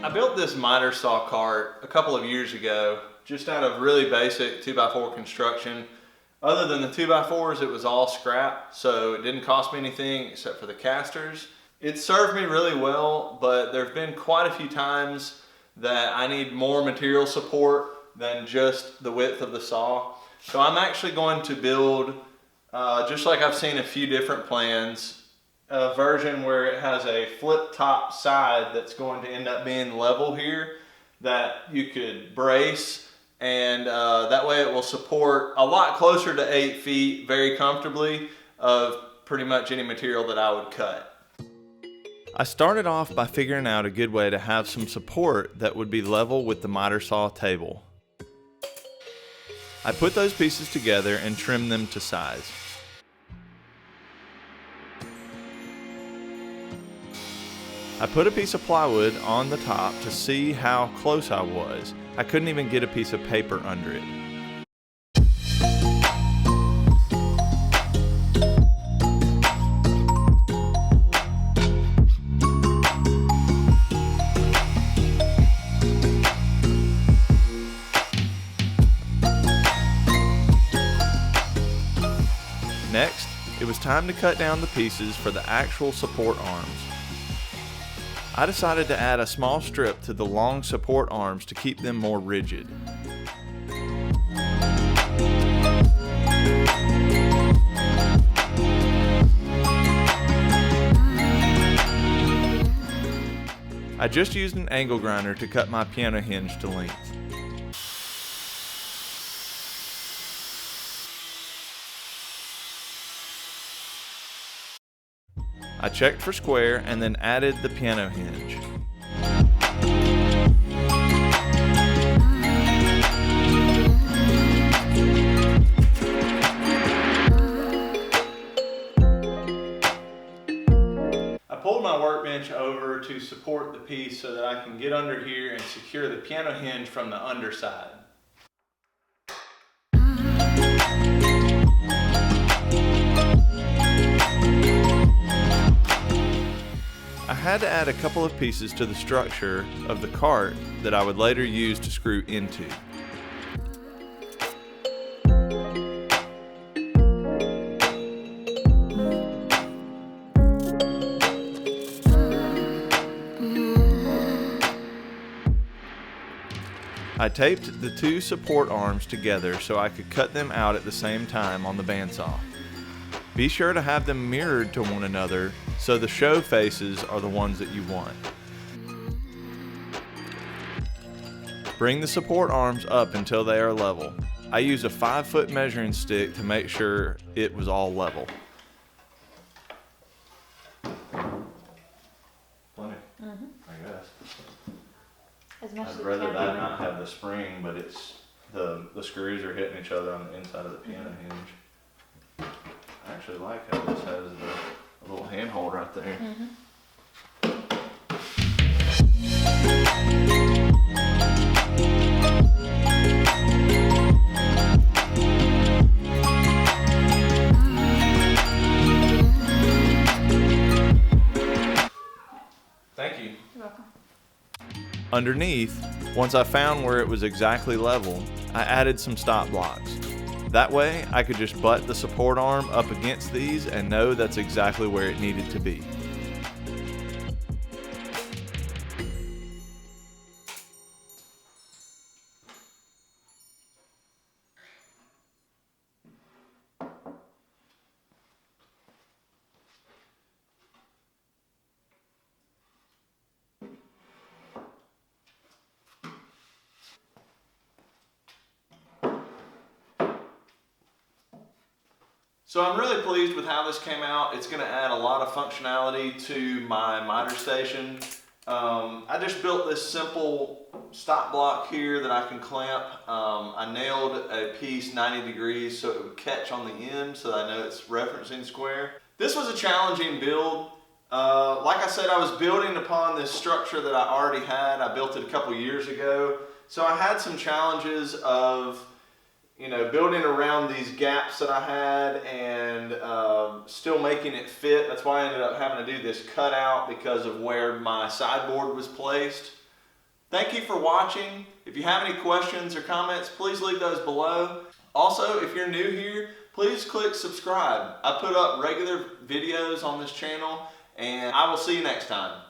I built this miter saw cart a couple of years ago, just out of really basic 2x4 construction. Other than the 2x4s, it was all scrap, so it didn't cost me anything except for the casters. It served me really well, but there have been quite a few times that I need more material support than just the width of the saw. So I'm actually going to build, just like I've seen a few different plans, a version where it has a flip top side that's going to end up being level here that you could brace, and that way it will support a lot closer to 8 feet very comfortably of pretty much any material that I would cut. I started off by figuring out a good way to have some support that would be level with the miter saw table. I put those pieces together and trimmed them to size. I put a piece of plywood on the top to see how close I was. I couldn't even get a piece of paper under it. Next, it was time to cut down the pieces for the actual support arms. I decided to add a small strip to the long support arms to keep them more rigid. I just used an angle grinder to cut my piano hinge to length. I checked for square and then added the piano hinge. I pulled my workbench over to support the piece so that I can get under here and secure the piano hinge from the underside. I had to add a couple of pieces to the structure of the cart that I would later use to screw into. I taped the two support arms together so I could cut them out at the same time on the bandsaw. Be sure to have them mirrored to one another so the show faces are the ones that you want. Bring the support arms up until they are level. I used a 5-foot measuring stick to make sure it was all level. Plenty, I guess. As much as I'd it rather can that be. not have the spring, but it's the screws are hitting each other on the inside of the piano hinge. I actually like how this has the little handhold right there. Thank you. You're welcome. Underneath, once I found where it was exactly level, I added some stop blocks. That way, I could just butt the support arm up against these and know that's exactly where it needed to be. So I'm really pleased with how this came out. It's going to add a lot of functionality to my miter station. I just built this simple stop block here that I can clamp. I nailed a piece 90 degrees so it would catch on the end so that I know it's referencing square. This was a challenging build. Like I said, I was building upon this structure that I already had. I built it a couple years ago. So I had some challenges of building around these gaps that I had and still making it fit. That's why I ended up having to do this cutout because of where my sideboard was placed. Thank you for watching. If you have any questions or comments, please leave those below. Also, if you're new here, please click subscribe. I put up regular videos on this channel, and I will see you next time.